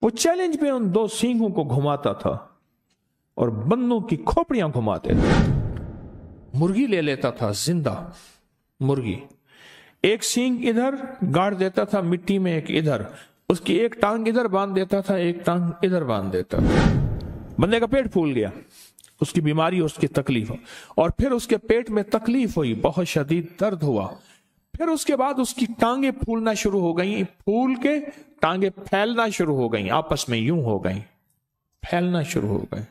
वो चैलेंज में उन दो सींगों को घुमाता था और बंदों की खोपड़ियां घुमाते थे। मुर्गी ले लेता था, जिंदा मुर्गी, एक सींग इधर गाड़ देता था मिट्टी में, एक इधर, उसकी एक टांग इधर बांध देता था, एक टांग इधर बांध देता था। बंदे का पेट फूल गया, उसकी बीमारी, उसकी तकलीफ, और फिर उसके पेट में तकलीफ हुई, बहुत शदीद दर्द हुआ। फिर उसके बाद उसकी टांगे फूलना शुरू हो गई, फूल के टांगे फैलना शुरू हो गई, आपस में यूं हो गई, फैलना शुरू हो गए।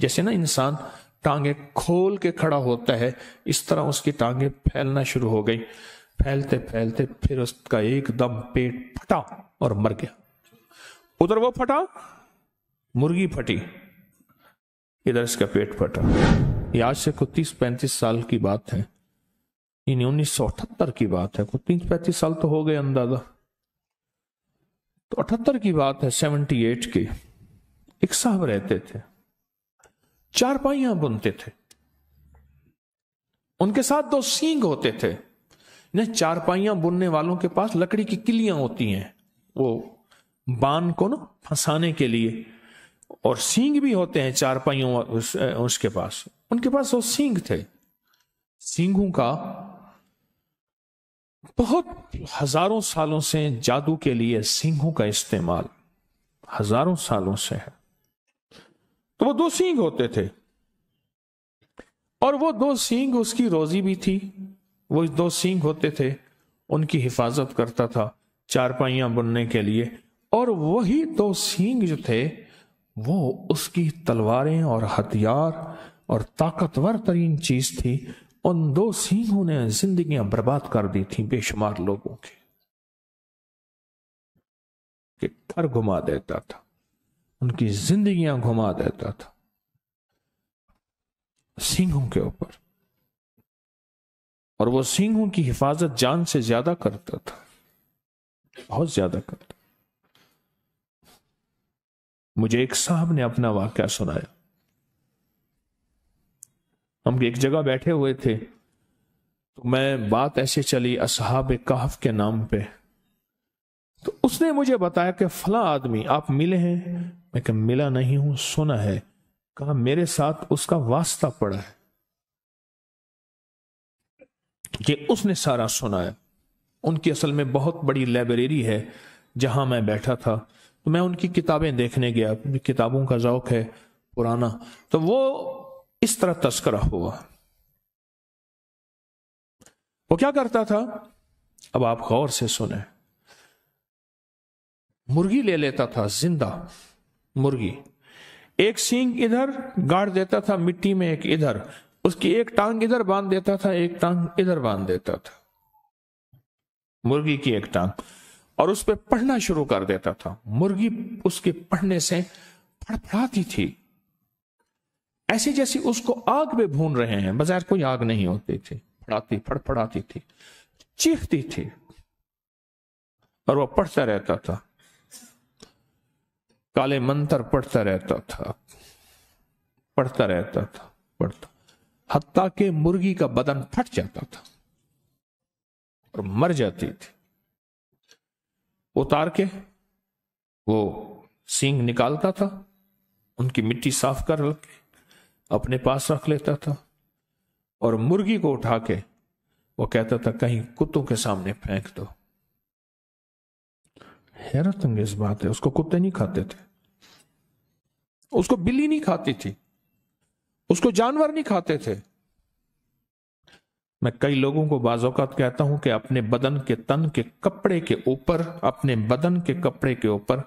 जैसे ना इंसान टांगे खोल के खड़ा होता है, इस तरह उसकी टांगे फैलना शुरू हो गई। फैलते फैलते फिर उसका एकदम पेट फटा और मर गया। उधर वो फटा, मुर्गी फटी, इधर इसका पेट फटा। ये आज से कुछ 30-35 साल की बात है, यानी 1978 की बात है। कुछ 30-35 साल तो हो गए अंदाजा। तो 78 की बात है, 78 की। एक साहब रहते थे, चारपाइयां बुनते थे, उनके साथ दो सींग होते थे। चारपाइयां बुनने वालों के पास लकड़ी की किलियां होती हैं, वो बान को ना फंसाने के लिए, और सींग भी होते हैं चारपाइयों उसके पास। उनके पास वो सींग थे। सींगों का बहुत हजारों सालों से जादू के लिए सींगों का इस्तेमाल हजारों सालों से है। तो वो दो सींग होते थे, और वो दो सींग उसकी रोजी भी थी। वो दो सींग होते थे, उनकी हिफाजत करता था चारपाइयां बुनने के लिए। और वही दो सींग जो थे वो उसकी तलवारें और हथियार और ताकतवर तरीन चीज थी। उन दो सींगों ने जिंदगियां बर्बाद कर दी थी बेशुमार लोगों की। कि घर घुमा देता था, उनकी जिंदगियां घुमा देता था सींगों के ऊपर। और वो सींगों की हिफाजत जान से ज्यादा करता था, बहुत ज्यादा करता। मुझे एक साहब ने अपना वाकया सुनाया। हम एक जगह बैठे हुए थे, तो मैं बात ऐसे चली असहाब कहफ के नाम पे। तो उसने मुझे बताया कि फला आदमी आप मिले हैं। मैं कहा मिला नहीं हूं, सुना है। कहा मेरे साथ उसका वास्ता पड़ा है। ये उसने सारा सुनाया। उनकी असल में बहुत बड़ी लाइब्रेरी है जहां मैं बैठा था। तो मैं उनकी किताबें देखने गया, किताबों का शौक है पुराना। तो वो इस तरह तस्करा हुआ। वो क्या करता था, अब आप गौर से सुने। मुर्गी ले लेता था, जिंदा मुर्गी, एक सींग इधर गाड़ देता था मिट्टी में, एक इधर, उसकी एक टांग इधर बांध देता था, एक टांग इधर बांध देता था, मुर्गी की एक टांग, और उस पर पढ़ना शुरू कर देता था। मुर्गी उसके पढ़ने से फड़फड़ाती थी, ऐसे जैसे उसको आग में भून रहे हैं, बजाय कोई आग नहीं होती थी। फड़ाती, फड़फड़ाती थी, चीखती थी, और वो पढ़ता रहता था, काले मंत्र पढ़ता रहता था, पढ़ता रहता था, पढ़ता, हत्ता के मुर्गी का बदन फट जाता था और मर जाती थी। उतार के वो सींग निकालता था, उनकी मिट्टी साफ कर के अपने पास रख लेता था, और मुर्गी को उठा के वो कहता था कहीं कुत्तों के सामने फेंक दो। हैरत अंगेज बात है, उसको कुत्ते नहीं खाते थे, उसको बिल्ली नहीं खाती थी, उसको जानवर नहीं खाते थे। मैं कई लोगों को बाज़ औक़ात कहता हूं कि अपने बदन के तन के कपड़े के ऊपर, अपने बदन के कपड़े के ऊपर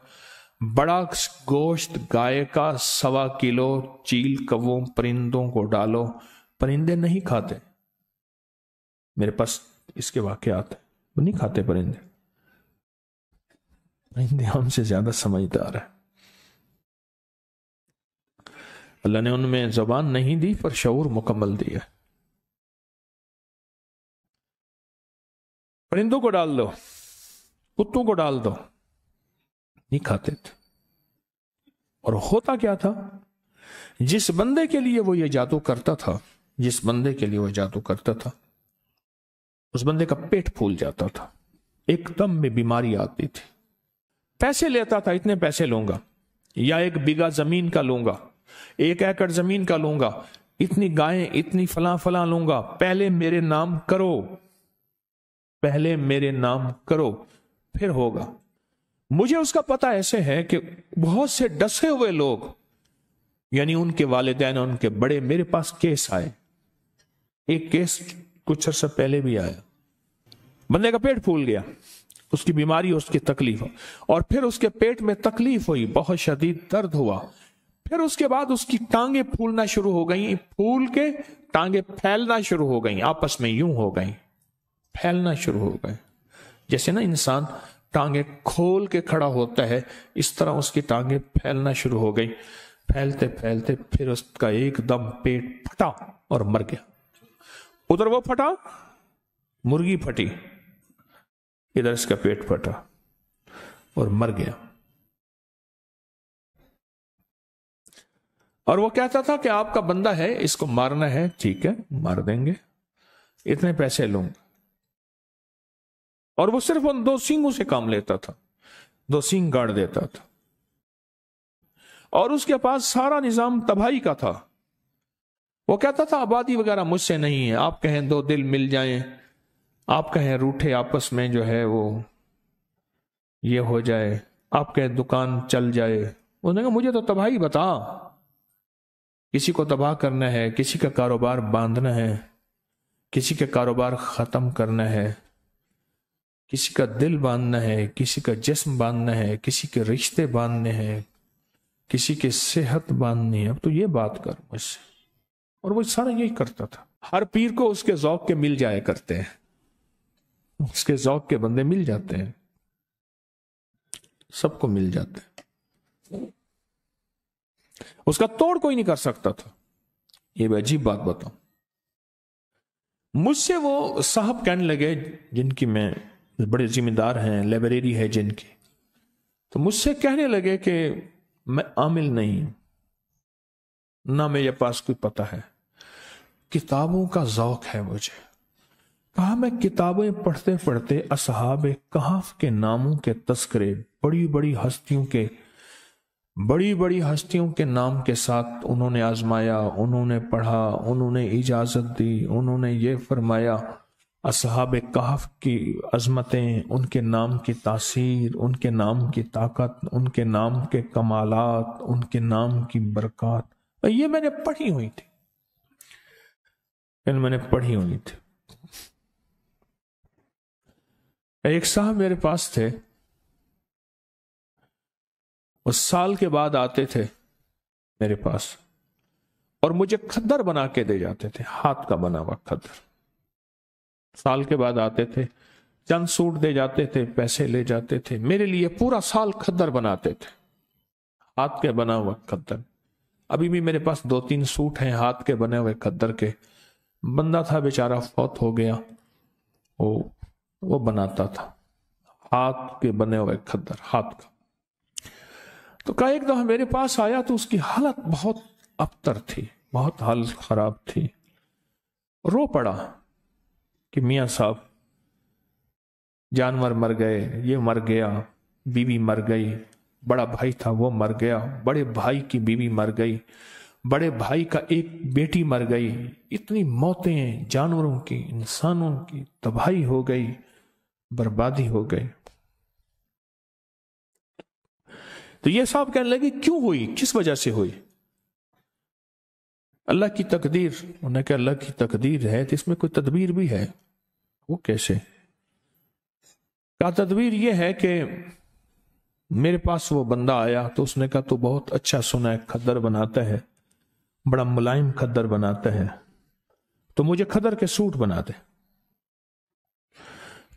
बड़ा गोश्त गाय का 1.25 किलो चील कौवों परिंदों को डालो। परिंदे नहीं खाते, मेरे पास इसके वाकयात है, वो नहीं खाते परिंदे। परिंदे हमसे ज्यादा समझदार है। अल्लाह ने उनमें जबान नहीं दी पर शऊर मुकम्मल दिया। परिंदों को डाल दो, कुत्तों को डाल दो, नहीं खाते थे। और होता क्या था, जिस बंदे के लिए वो ये जादू करता था, जिस बंदे के लिए वो जादू करता था, उस बंदे का पेट फूल जाता था, एकदम में बीमारी आती थी। पैसे लेता था, इतने पैसे लूंगा, या 1 बीघा जमीन का लूंगा, 1 एकड़ जमीन का लूंगा, इतनी गायें, इतनी फला फला लूंगा, पहले मेरे नाम करो, पहले मेरे नाम करो, फिर होगा। मुझे उसका पता ऐसे है कि बहुत से डसे हुए लोग, यानी उनके वालिदैन, उनके बड़े, मेरे पास केस आए। एक केस कुछ अर्सा पहले भी आया, बंदे का पेट फूल गया, उसकी बीमारी, उसकी तकलीफ, और फिर उसके पेट में तकलीफ हुई, बहुत शदीद दर्द हुआ, फिर उसके बाद उसकी टांगे फूलना शुरू हो गई, फूल के टांगे फैलना शुरू हो गई, आपस में यूं हो गई, फैलना शुरू हो गए। जैसे ना इंसान टांगे खोल के खड़ा होता है, इस तरह उसकी टांगे फैलना शुरू हो गई। फैलते फैलते फिर उसका एकदम पेट फटा और मर गया। उधर वो फटा, मुर्गी फटी, इधर इसका पेट फटा और मर गया। और वो कहता था कि आपका बंदा है, इसको मारना है, ठीक है मार देंगे, इतने पैसे लूंगा। और वो सिर्फ उन 2 सींगों से काम लेता था, 2 सींग गाड़ देता था, और उसके पास सारा निजाम तबाही का था। वो कहता था आबादी वगैरह मुझसे नहीं है, आप कहें 2 दिल मिल जाएं, आप कहें रूठे आपस में जो है वो ये हो जाए, आप कहें दुकान चल जाए। उन्होंने कहा मुझे तो तबाही बता, किसी को तबाह करना है, किसी का कारोबार बांधना है, किसी का कारोबार खत्म करना है, किसी का दिल बांधना है, किसी का जिस्म बांधना है, किसी के रिश्ते बांधने हैं, किसी की सेहत बांधनी है, अब तो ये बात कर मुझसे। और वो सारा यही करता था। हर पीर को उसके ज़ौक़ के मिल जाया करते हैं, उसके ज़ौक़ के बंदे मिल जाते हैं, सबको मिल जाते हैं, उसका तोड़ कोई नहीं कर सकता था। ये अजीब बात बताऊं, मुझसे वो साहब कहने लगे, जिनकी मैं बड़े जिम्मेदार हैं, लाइब्रेरी है जिनकी, तो मुझसे कहने लगे कि मैं आमिल नहीं, ना मेरे पास कोई पता है, किताबों का ज़ौक़ है मुझे। कहा मैं किताबें पढ़ते पढ़ते असहाब कहफ के नामों के तस्करे, बड़ी बड़ी हस्तियों के नाम के साथ उन्होंने आजमाया, उन्होंने पढ़ा, उन्होंने इजाजत दी, उन्होंने ये फरमाया, असहाब कहफ की अजमतें, उनके नाम की तासीर, उनके नाम की ताकत, उनके नाम के कमालात, उनके नाम की बरकत, ये मैंने पढ़ी हुई थी, मैंने पढ़ी हुई थी। एक साहब मेरे पास थे, वो साल के बाद आते थे मेरे पास और मुझे खद्दर बना के दे जाते थे, हाथ का बना हुआ खद्दर। साल के बाद आते थे, चंद सूट दे जाते थे, पैसे ले जाते थे, मेरे लिए पूरा साल खद्दर बनाते थे, हाथ के बना हुआ खद्दर। अभी भी मेरे पास 2-3 सूट हैं हाथ के बने हुए खद्दर के। बंदा था बेचारा, फौत हो गया, वो बनाता था हाथ के बने हुए खद्दर, हाथ का। तो कहा एक दफा मेरे पास आया तो उसकी हालत बहुत अबतर थी, बहुत हालत खराब थी। रो पड़ा कि मियाँ साहब जानवर मर गए, ये मर गया, बीवी मर गई, बड़ा भाई था वो मर गया, बड़े भाई की बीवी मर गई, बड़े भाई का एक बेटी मर गई, इतनी मौतें, जानवरों की, इंसानों की तबाही हो गई, बर्बादी हो गई। तो ये साहब कहने लगे क्यों हुई, किस वजह से हुई? अल्लाह की तकदीर। उन्होंने कहा अल्लाह की तकदीर है तो इसमें कोई तदबीर भी है। वो कैसे? कहा तदबीर ये है कि मेरे पास वो बंदा आया तो उसने कहा तो बहुत अच्छा सुना है, खद्दर बनाता है, बड़ा मुलायम खद्दर बनाता है, तो मुझे खद्दर के सूट बना दे।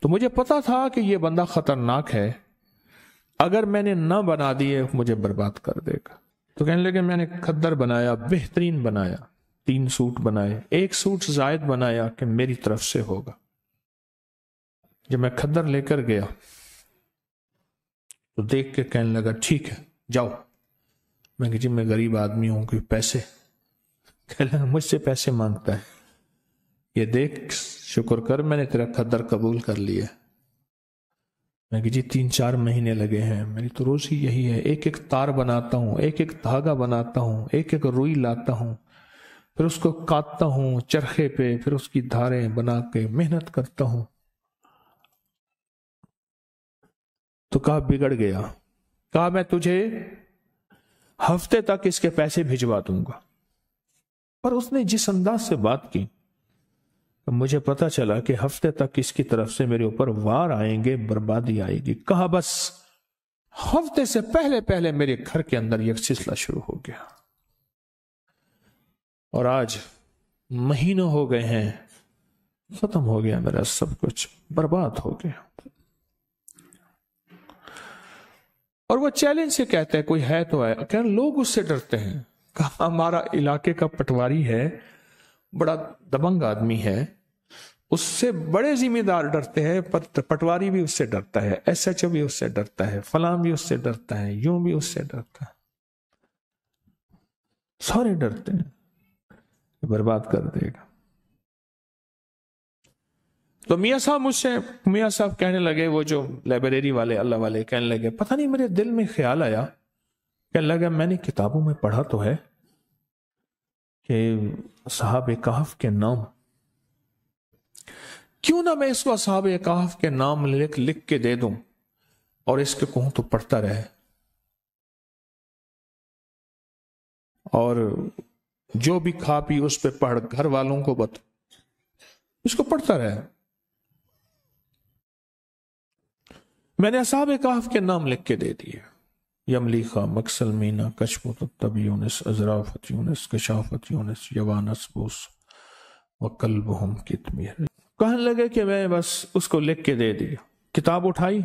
तो मुझे पता था कि ये बंदा खतरनाक है, अगर मैंने ना बना दिए मुझे बर्बाद कर देगा। तो कहने लगे मैंने खद्दर बनाया, बेहतरीन बनाया, 3 सूट बनाए, 1 सूट जायद बनाया कि मेरी तरफ से होगा। जब मैं खद्दर लेकर गया तो देख के कहने लगा ठीक है जाओ। मैं कहा जी मैं गरीब आदमी हूं, कोई पैसे? कहने लगा मुझसे पैसे मांगता है, ये देख शुक्र कर मैंने तेरा खद्दर कबूल कर लिया। میں کہ جی 3-4 مہینے لگے ہیں، میری تو روزی یہی ہے، ایک ایک تار بناتا ہوں، ایک ایک دھاگا بناتا ہوں، ایک ایک روئی لاتا ہوں، پھر اس کو کاٹتا ہوں چرخے پہ، پھر اس کی دھاریں بنا کے محنت کرتا ہوں۔ تو کہا بگڑ گیا، کہا میں تجھے ہفتے تک اس کے پیسے بھجوا دوں گا۔ پر اس نے جس انداز سے بات کی مجھے پتا چلا کہ ہفتے تک اس کی طرف سے میرے اوپر وار آئیں گے، بربادی آئے گی۔ کہا بس ہفتے سے پہلے پہلے میرے گھر کے اندر یہ سلسلہ شروع ہو گیا، اور آج مہینوں ہو گئے ہیں، ختم ہو گیا، میرا سب کچھ برباد ہو گیا۔ اور وہ چیلنج سے کہتے ہیں کوئی ہے تو ہے، کہ لوگ اس سے ڈرتے ہیں۔ کہا ہمارا علاقے کا پٹواری ہے، بڑا دبنگ آدمی ہے، اس سے بڑے ذمہ دار ڈرتے ہیں، پٹواری بھی اس سے ڈرتا ہے، ایس ایچ او بھی اس سے ڈرتا ہے، فلاں بھی اس سے ڈرتا ہے، یوں بھی اس سے ڈرتا ہے، سارے ڈرتے ہیں برباد کر دے گا۔ تو میاں صاحب کہنے لگے، وہ جو لائبریری والے اللہ والے کہنے لگے، پتہ نہیں میرے دل میں خیال آیا، کہنے لگا میں نے کتابوں میں پڑھا تو ہے کہ اصحاب کہف کے نام، کیوں نہ میں اس کو اصحاب کہف کے نام لکھ کے دے دوں اور اس کے کہوں تو پڑھتا رہے، اور جو بھی کھا پی اس پہ پڑھ، گھر والوں کو اس کو پڑھتا رہے۔ میں نے اصحاب کہف کے نام لکھ کے دے دیے، یملیخا، مکسلمینا، کشمت، تب یونس، ازرافت یونس، کشافت یونس، یوانس بوس وکلبہم کتمیر۔ کہنے لگے کہ میں بس اس کو لکھ کے دے دیا، کتاب اٹھائی،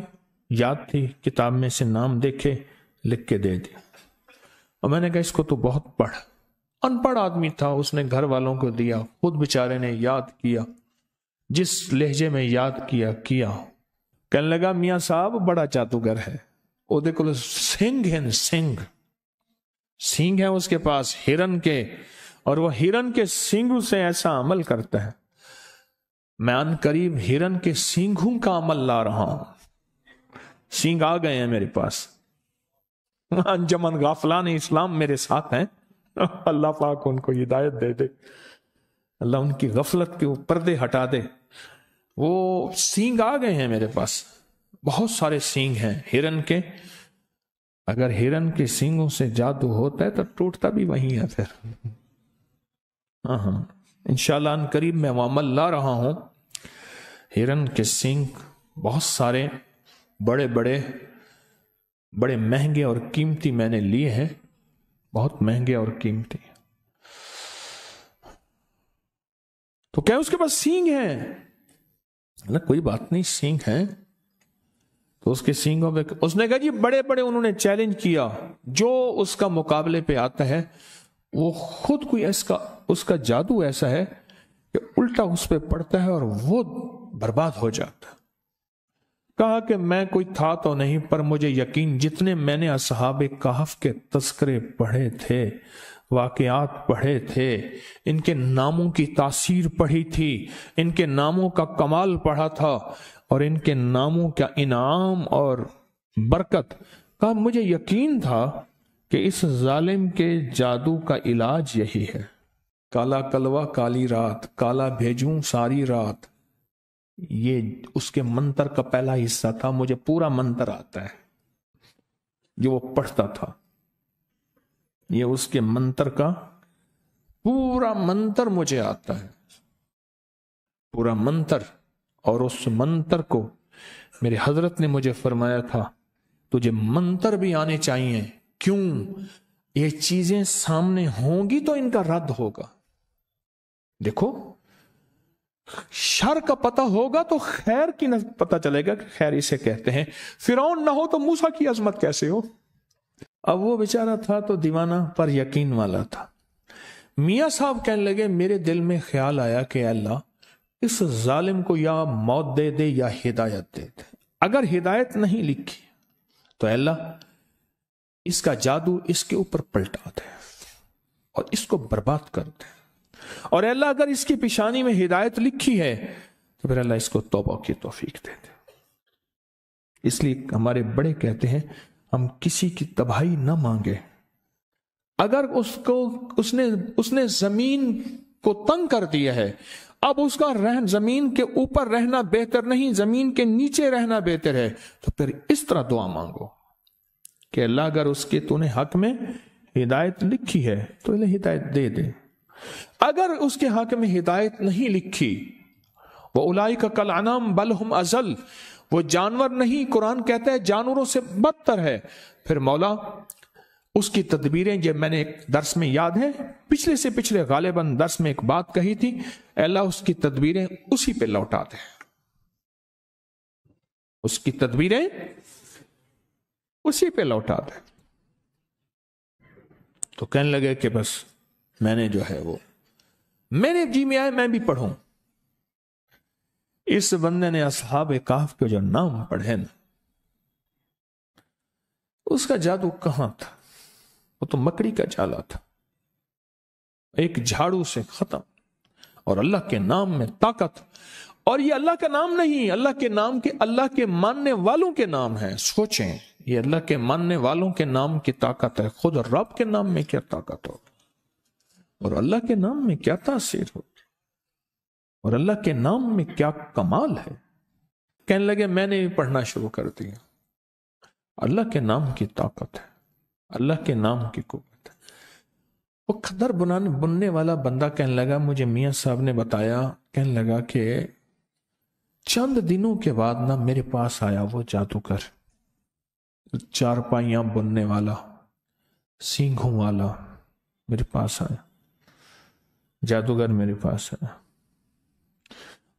یاد تھی، کتاب میں سے نام دیکھے، لکھ کے دے دیا، اور میں نے کہا اس کو تو بہت پڑھ۔ ان پڑھ آدمی تھا، اس نے گھر والوں کو دیا، خود بیچارے نے یاد کیا، جس لہجے میں یاد کیا۔ کہنے لگا میاں صاحب بڑا جادوگر ہے، وہ دیکھو سنگ ہیں اس کے پاس ہرن کے، اور وہ ہرن کے سینگوں سے ایسا عمل کرتا ہے، میں ان قریب ہرن کے سینگوں کا عمل لا رہا ہوں، سینگ آ گئے ہیں میرے پاس، انجمن غافلان اسلام میرے ساتھ ہیں، اللہ پاک ان کو ہدایت دے دے، اللہ ان کی غفلت کے پردے ہٹا دے۔ وہ سینگ آ گئے ہیں میرے پاس، بہت سارے سینگ ہیں ہرن کے، اگر ہرن کے سینگوں سے جادو ہوتا ہے تو ٹوٹتا بھی وہی ہے پھر۔ ہاں انشاءاللہ ان قریب میں وہ عمل لا رہا ہوں، ہرن کے سینگ بہت سارے، بڑے مہنگے اور قیمتی میں نے لیے ہیں، بہت مہنگے اور قیمتی۔ تو کیا اس کے پاس سینگ ہیں؟ کوئی بات نہیں، سینگ ہیں تو اس کے سینگوں پہ اس نے کہا جی بڑے انہوں نے چیلنج کیا، جو اس کا مقابلے پہ آتا ہے وہ خود کوئی اس کا جادو ایسا ہے کہ الٹا اس پہ پڑتا ہے اور وہ برباد ہو جاتا ہے۔ کہا کہ میں کوئی تھا تو نہیں، پر مجھے یقین، جتنے میں نے اصحاب کہف کے تذکرے پڑھے تھے، واقعات پڑھے تھے، ان کے ناموں کی تاثیر پڑھی تھی، ان کے ناموں کا کمال پڑھا تھا، اور ان کے ناموں کا انعام اور برکت کا مجھے یقین تھا کہ اس ظالم کے جادو کا علاج یہی ہے۔ کالا کلوا کالی رات، کالا بھیجوں ساری رات، یہ اس کے منتر کا پہلا حصہ تھا۔ مجھے پورا منتر آتا ہے جو وہ پڑھتا تھا، یہ اس کے منتر کا پورا منتر مجھے آتا ہے، پورا منتر۔ اور اس منتر کو میرے حضرت نے مجھے فرمایا تھا تجھے منتر بھی آنے چاہیے، کیوں؟ یہ چیزیں سامنے ہوں گی تو ان کا رد ہوگا۔ دیکھو شر کا پتہ ہوگا تو خیر کی پتہ چلے گا کہ خیر اسے کہتے ہیں۔ فرعون نہ ہو تو موسیٰ کی عظمت کیسے ہو؟ اب وہ بیچارہ تھا تو دیوانہ پر یقین والا تھا۔ میاں صاحب کہنے لگے میرے دل میں خیال آیا کہ اللہ اس ظالم کو یا موت دے دے یا ہدایت دے دے، اگر ہدایت نہیں لکھی تو اللہ اس کا جادو اس کے اوپر پلٹا دے اور اس کو برباد کر دے، اور اللہ اگر اس کی پیشانی میں ہدایت لکھی ہے تو پھر اللہ اس کو توبہ کی توفیق دے دے۔ اس لیے ہمارے بڑے کہتے ہیں ہم کسی کی تباہی نہ مانگے. اگر اس نے زمین کو تنگ کر دیا ہے، اب اس کا زمین کے اوپر رہنا بہتر نہیں، زمین کے نیچے رہنا بہتر ہے، تو پھر اس طرح دعا مانگو کہ اللہ اگر اس کے تو نے حق میں ہدایت لکھی ہے تو انہیں ہدایت دے دے. اگر اس کے حق میں ہدایت نہیں لکھی، وَأُولَئِكَ كَالْأَنْعَامِ بَلْ هُمْ أَضَلُّ، وہ جانور نہیں، قرآن کہتا ہے جانوروں سے بدتر ہے. پھر مولا اس کی تدبیریں، جب میں نے ایک درس میں یاد ہے پچھلے سے پچھلے غالباً درس میں ایک بات کہی تھی، اللہ اس کی تدبیریں اسی پہ لوٹا دے، اس کی تدبیریں اسی پہ لوٹا دے. تو کہنے لگے کہ بس میں نے جو ہے وہ میرے جی میں آئے میں بھی پڑھوں. اس بندے نے اصحاب کہف کے جو نام پڑھے نا، اس کا جادو کہاں تھا؟ وہ تو مکڑی کا جالا تھا، ایک جھاڑو سے ختم. اور اللہ کے نام میں طاقت، اور یہ اللہ کا نام نہیں، اللہ کے نام کے اللہ کے ماننے والوں کے نام ہیں. سوچیں، یہ اللہ کے ماننے والوں کے نام کی طاقت ہے. خود رب کے نام میں کیا طاقت ہو، اور اللہ کے نام میں کیا تاثیر ہو، اور اللہ کے نام میں کیا کمال ہے. کہنے لگے میں نے بھی پڑھنا شروع کر دیا. اللہ کے نام کی طاقت ہے، اللہ کے نام کی قوت ہے. وہ خدر بننے والا بندہ کہنے لگا، مجھے میاں صاحب نے بتایا، کہنے لگا کہ چند دنوں کے بعد نا میرے پاس آیا وہ جادوگر، چارپائیاں بننے والا، سینگھوں والا میرے پاس آیا. جادوگر میرے پاس آیا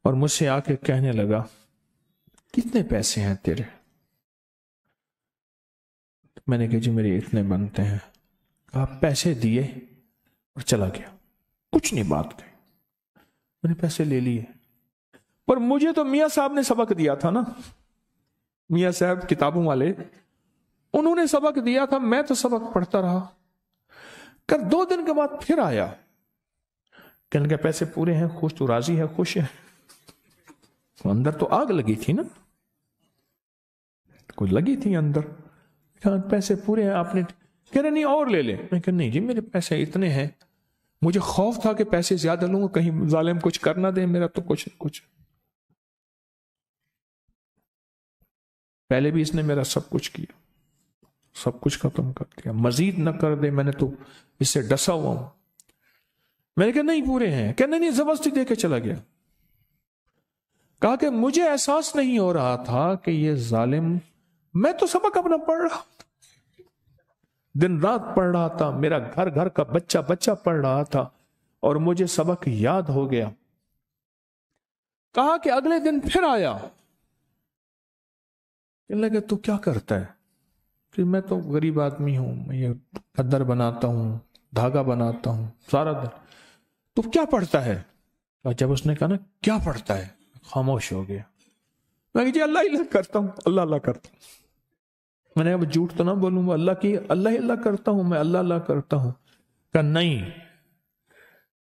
اور مجھ سے آ کے کہنے لگا کتنے پیسے ہیں تیرے؟ میں نے کہا جی میرے اتنے بنتے ہیں. کہا پیسے دیے اور چلا گیا، کچھ نہیں بات کہی. میں نے پیسے لے لیے، پر مجھے تو میاں صاحب نے سبق دیا تھا نا، میاں صاحب کتابوں والے، انہوں نے سبق دیا تھا، میں تو سبق پڑھتا رہا. کر 2 دن کے بعد پھر آیا، کہنے لگا پیسے پورے ہیں، خوش تو راضی ہے، خوش ہے. اندر تو آگ لگی تھی نا، کوئی لگی تھی اندر. پیسے پورے ہیں آپ نے؟ کہہ رہے نہیں اور لے لیں. میں کہا نہیں جی میرے پیسے اتنے ہیں، مجھے خوف تھا کہ پیسے زیادہ لوں گا کہیں ظالم کچھ کر نہ دے، میرا تو کچھ پہلے بھی اس نے میرا سب کچھ کیا، سب کچھ ختم کر دیا، مزید نہ کر دے، میں نے تو اس سے ڈسا ہوا ہوں. میں نے کہا نہیں پورے ہیں. کہ نہیں زبردستی دے کے چلا گیا. کہا کہ مجھے احساس نہیں ہو رہا تھا کہ یہ ظالم، میں تو سبق اپنا پڑھ رہا، دن رات پڑھ رہا تھا، میرا گھر کا بچہ پڑھ رہا تھا، اور مجھے سبق یاد ہو گیا. کہا کہ اگلے دن پھر آیا، کہنے لگا تو کیا کرتا ہے؟ کہ میں تو غریب آدمی ہوں، میں یہ خدر بناتا ہوں، دھاگا بناتا ہوں سارا دن. تو کیا پڑھتا ہے؟ جب اس نے کہا نا کیا پڑھتا ہے، خاموش ہو گیا. میں کہ جی اللہ کرتا ہوں، اللہ کرتا ہوں. میں نے اب جھوٹ تو نہ بولوں گا، اللہ کرتا ہوں، میں اللہ کرتا ہوں. کہ نہیں،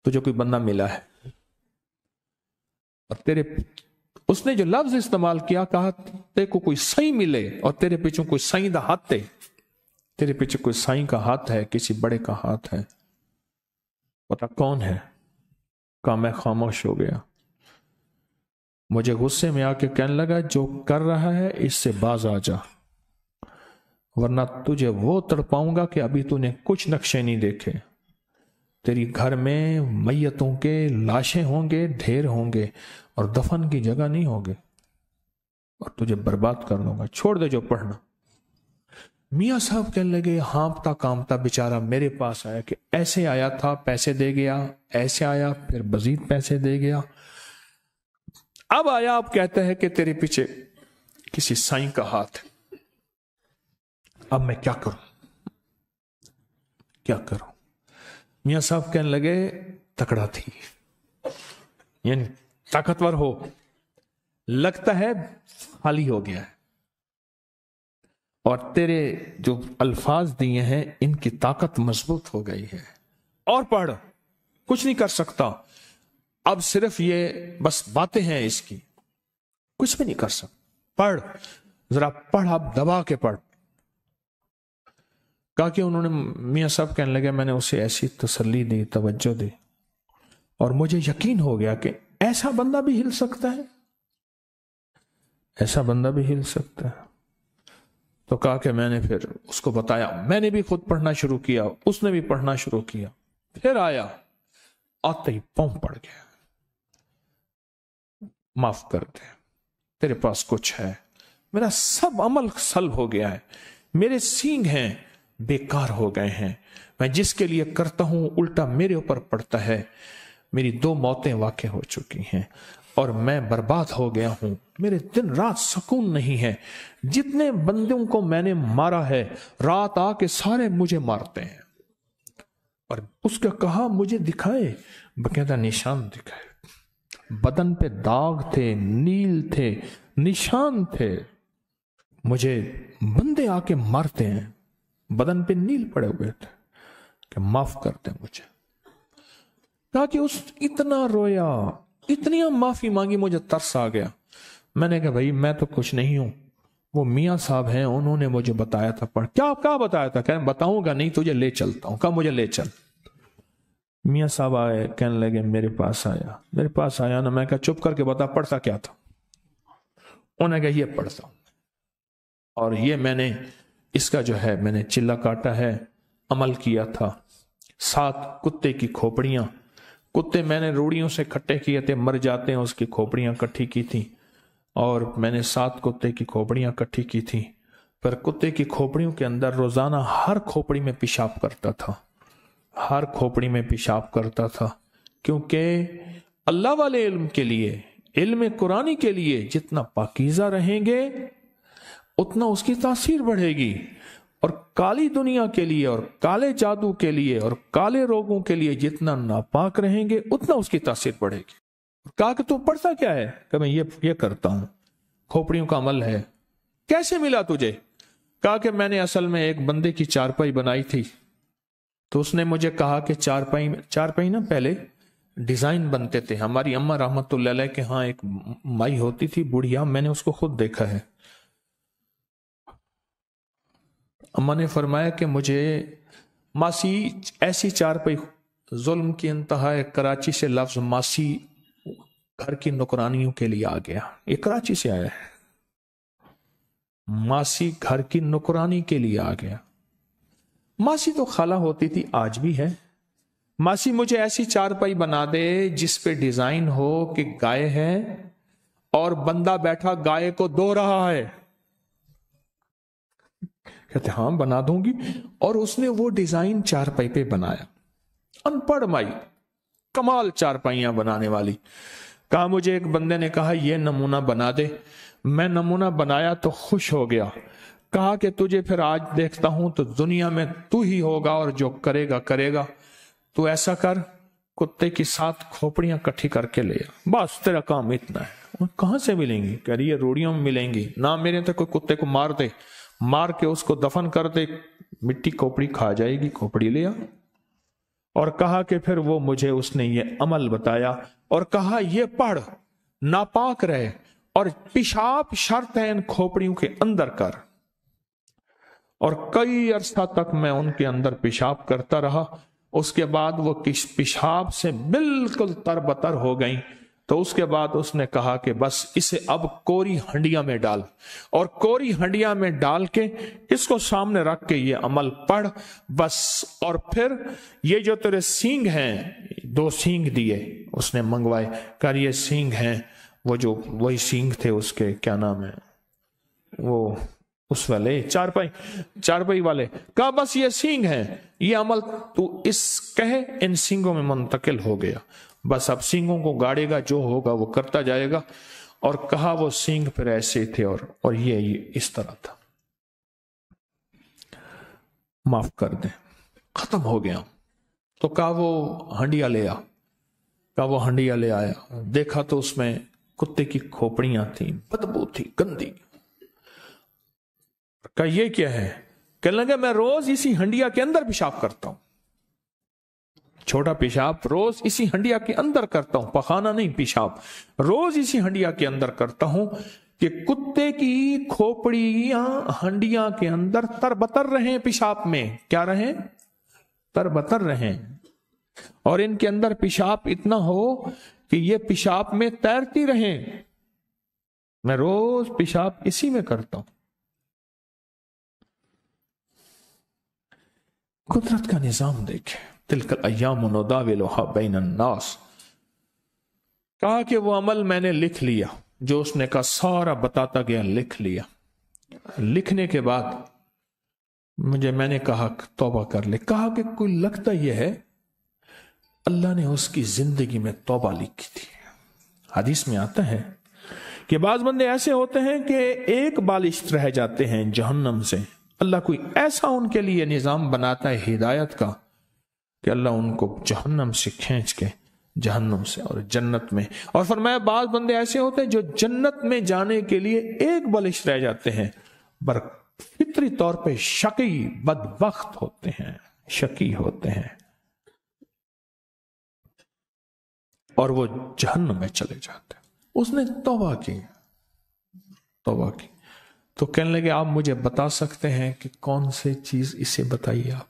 تجھے کوئی بندہ ملا ہے اور تیرے، اس نے جو لفظ استعمال کیا، کہا تیرے کو کوئی سائیں ملے اور تیرے پیچھے کوئی سائیں دا ہاتھ ہے، تیرے پیچھے کوئی سائیں کا ہاتھ ہے، کسی بڑے کا ہاتھ ہے، پتا کون ہے؟ کہا میں خاموش ہو گیا. مجھے غصے میں آ کے کہنے لگا جو کر رہا ہے اس سے باز آ جا، ورنہ تجھے وہ تڑپاؤں گا کہ ابھی تو نے کچھ نقشے نہیں دیکھے. تیری گھر میں میتوں کے لاشیں ہوں گے، ڈھیر ہوں گے، اور دفن کی جگہ نہیں ہوگے، اور تجھے برباد کر دوں گا، چھوڑ دے جو پڑھنا. میاں صاحب کہنے لگے ہانپتا کامتا بیچارہ میرے پاس آیا کہ ایسے آیا تھا پیسے دے گیا، ایسے آیا پھر مزید پیسے دے گیا، اب آیا اب کہتا ہے کہ تیرے پیچھے کسی سائیں کا ہاتھ ہے. اب میں کیا کروں؟ میاں صاحب کہنے لگے تکڑا تھی، یعنی طاقتور ہو، لگتا ہے خالی ہو گیا ہے، اور تیرے جو الفاظ دیے ہیں ان کی طاقت مضبوط ہو گئی ہے، اور پڑھ، کچھ نہیں کر سکتا، اب صرف یہ بس باتیں ہیں اس کی، کچھ بھی نہیں کر سکتا، پڑھ. जरा पढ़, आप दबा के पढ़। कहा कि उन्होंने, मियां साहब कहने लगे, मैंने उसे ऐसी तसल्ली दी, तवज्जो दी, और मुझे यकीन हो गया कि ऐसा बंदा भी हिल सकता है, ऐसा बंदा भी हिल सकता है। तो कहा कि मैंने फिर उसको बताया, मैंने भी खुद पढ़ना शुरू किया, उसने भी पढ़ना शुरू किया। फिर आया, आते ही पांव पड़ गया, माफ कर दे, तेरे पास कुछ है, मेरा सब अमल सल्ब हो गया है, मेरे सींग हैं बेकार हो गए हैं, मैं जिसके लिए करता हूं उल्टा मेरे ऊपर पड़ता है, मेरी 2 मौतें वाक़ई हो चुकी हैं और मैं बर्बाद हो गया हूं, मेरे दिन रात सुकून नहीं है, जितने बंदों को मैंने मारा है रात आके सारे मुझे मारते हैं। और उसका कहा मुझे दिखाए, बकायदा निशान दिखाए, बदन पे दाग थे, नील थे, निशान थे, मुझे बंदे आके मारते हैं, बदन पे नील पड़े हुए थे, कि माफ कर दे मुझे। कहा कि उस इतना रोया, इतनी माफी मांगी, मुझे तरस आ गया। मैंने कहा भाई मैं तो कुछ नहीं हूं, वो मियाँ साहब हैं, उन्होंने मुझे बताया था पढ़। क्या बताया था? कह बताऊंगा नहीं, तुझे ले चलता हूं। कहा मुझे ले चल। मियाँ साहब आए, कहने लगे मेरे पास आया ना। मैं कहा चुप करके बता पढ़ता क्या था। उन्होंने कहा ये पढ़ता हूं, और ये मैंने इसका जो है मैंने चिल्ला काटा है, अमल किया था। 7 कुत्ते की खोपड़ियां, कुत्ते मैंने रूड़ियों से इकट्ठे किए थे, मर जाते हैं, उसकी खोपड़ियां इकट्ठी की थी, और मैंने 7 कुत्ते की खोपड़ियां इकट्ठी की थी। पर कुत्ते की खोपड़ियों के अंदर रोजाना हर खोपड़ी में पेशाब करता था, हर खोपड़ी में पेशाब करता था, क्योंकि अल्लाह वाले इल्म के लिए, इल्म कुरानी के लिए जितना पाकीज़ा रहेंगे उतना उसकी तासीर बढ़ेगी, और काली दुनिया के लिए और काले जादू के लिए और काले रोगों के लिए जितना नापाक रहेंगे उतना उसकी तासीर बढ़ेगी। कहा कि तू पढ़ता क्या है? कि मैं ये करता हूं, खोपड़ियों का अमल है। कैसे मिला तुझे? कहा कि मैंने असल में एक बंदे की चारपाई बनाई थी, तो उसने मुझे कहा कि चारपाई ना पहले डिजाइन बनते थे। हमारी अम्मा रहमतुल्लाह अलैह के यहाँ एक माई होती थी बुढ़िया, मैंने उसको खुद देखा है। अम्मा ने फरमाया कि मुझे मासी ऐसी चारपाई, जुल्म की इंतहा है, कराची से लफ्ज मासी घर की नौकरानियों के लिए आ गया, ये कराची से आया है, मासी घर की नौकरानी के लिए आ गया। मासी तो खाला होती थी, आज भी है। मासी मुझे ऐसी चारपाई बना दे जिस पे डिजाइन हो कि गाय है और बंदा बैठा गाय को दो रहा है। कहते हाँ बना दूंगी, और उसने वो डिजाइन चारपाई पे बनाया। अनपढ़ माई, कमाल चारपाइयां बनाने वाली। कहा मुझे एक बंदे ने कहा ये नमूना बना दे, मैं नमूना बनाया तो खुश हो गया। कहा कि तुझे फिर आज देखता हूं तो दुनिया में तू ही होगा और जो करेगा करेगा, तू ऐसा कर कुत्ते की 7 खोपड़ियां इकट्ठी करके ले आ, बस तेरा काम इतना है। कहां से मिलेंगी? कह रही है रोड़ियों में मिलेंगी ना, मेरे तो कोई कुत्ते को मार दे, मार के उसको दफन कर दे, मिट्टी खोपड़ी खा जाएगी, खोपड़ी ले आ। और कहा कि फिर वो मुझे उसने ये अमल बताया और कहा ये पढ़, नापाक रहे और पेशाब शर्त है इन खोपड़ियों के अंदर कर। और कई अरसा तक मैं उनके अंदर पेशाब करता रहा। उसके बाद वो किस पेशाब से बिल्कुल तरबतर हो गई। तो उसके बाद उसने कहा कि बस इसे अब कोरी हंडिया में डाल, और कोरी हंडिया में डाल के इसको सामने रख के ये अमल पढ़ बस। और फिर ये जो तेरे सींग हैं, 2 सींग दिए उसने मंगवाए, कर ये सींग हैं, वो जो वही सींग थे उसके, क्या नाम है वो, उस वाले चारपाई वाले। कहा बस ये सींग हैं, ये अमल तू इस कहे इन सींगों में मुंतकिल हो गया, बस अब सींगों को गाड़ेगा, जो होगा वो करता जाएगा। और कहा वो सींग फिर ऐसे थे और ये इस तरह था। माफ कर दे, खत्म हो गया। तो कहा वो हंडिया ले आ। कहा वो हंडिया ले आया, देखा तो उसमें कुत्ते की खोपड़ियां थी, बदबू थी, गंदी। कहा ये क्या है? कहने लगे मैं रोज इसी हंडिया के अंदर पेशाब करता हूं, छोटा पेशाब रोज इसी हंडिया के अंदर करता हूं, पखाना नहीं पेशाब, रोज इसी हंडिया के अंदर करता हूं। कि कुत्ते की खोपड़ियां हंडियां के अंदर तरबतर रहें, पेशाब में क्या रहें, तरबतर रहें, और इनके अंदर पेशाब इतना हो कि ये पेशाब में तैरती रहें। मैं रोज पेशाब इसी में करता हूं। कुदरत का निजाम देखे। तिलकल अय्याम नुदाविलुहा बैनन्नास। कहा कि वो अमल मैंने लिख लिया, जो उसने कहा सारा बताता गया, लिख लिया। लिखने के बाद मैंने कहा तौबा कर ले। कहा कि कोई लगता यह है अल्लाह ने उसकी जिंदगी में तौबा लिखी थी। हदीस में आता है कि बाज बंदे ऐसे होते हैं कि एक बालिश रह जाते हैं जहन्नम से। अल्लाह कोई ऐसा उनके लिए निजाम बनाता है हिदायत का कि अल्लाह उनको जहन्नम से खींच के जहन्नम से और जन्नत में, और फरमाया बाज बंदे ऐसे होते हैं जो जन्नत में जाने के लिए एक बालिश रह जाते हैं, पर फितरी तौर पे शकी बदबख्त होते हैं, शकी होते हैं, और वो जहन्नम में चले जाते हैं। उसने तौबा की, तौबा की। तो कहने लगे आप मुझे बता सकते हैं कि कौन सी चीज, इसे बताइए आप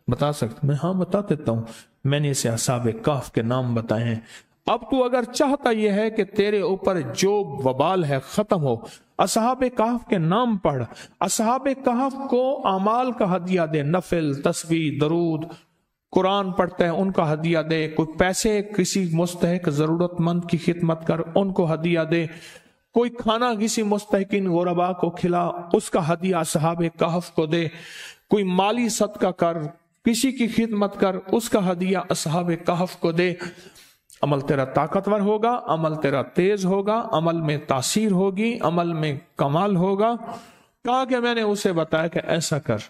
बता सकते? मैं हाँ बता देता हूं। मैंने इसे असहाबे कहफ के नाम बताए हैं। अब तू अगर चाहता यह है कि तेरे ऊपर जो वबाल है खत्म हो, असहाबे कहफ के नाम पढ़, असहाबे कहफ को अमाल का हदिया दे, नफिल, तस्बीह, दरूद, कुरान पढ़ते हैं उनका हदिया दे, कोई पैसे किसी मुस्तहिक जरूरतमंद की खिदमत कर उनको हदिया दे, कोई खाना किसी मुस्तहिकिन गुरबा को खिला उसका हदिया असहाबे कहफ को दे, कोई माली सदका कर, किसी की खिदमत कर उसका हदिया असहाबे कहफ को दे। अमल तेरा ताकतवर होगा, अमल तेरा तेज होगा, अमल में तासीर होगी, अमल में कमाल होगा। कहा कि मैंने उसे बताया कि ऐसा कर।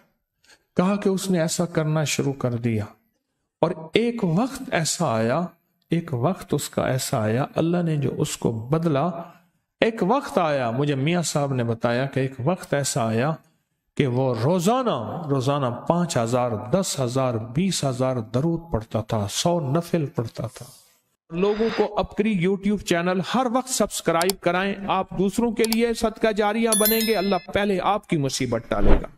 कहा कि उसने ऐसा करना शुरू कर दिया, और एक वक्त ऐसा आया, एक वक्त उसका ऐसा आया, अल्लाह ने जो उसको बदला। एक वक्त आया, मुझे मियाँ साहब ने बताया कि एक वक्त ऐसा आया कि वो रोजाना 5,000, 10,000, 20,000 दरूद पढ़ता था, 100 नफिल पढ़ता था। लोगों को अपनी YouTube चैनल हर वक्त सब्सक्राइब कराएं। आप दूसरों के लिए सदका जारिया बनेंगे, अल्लाह पहले आपकी मुसीबत टालेगा।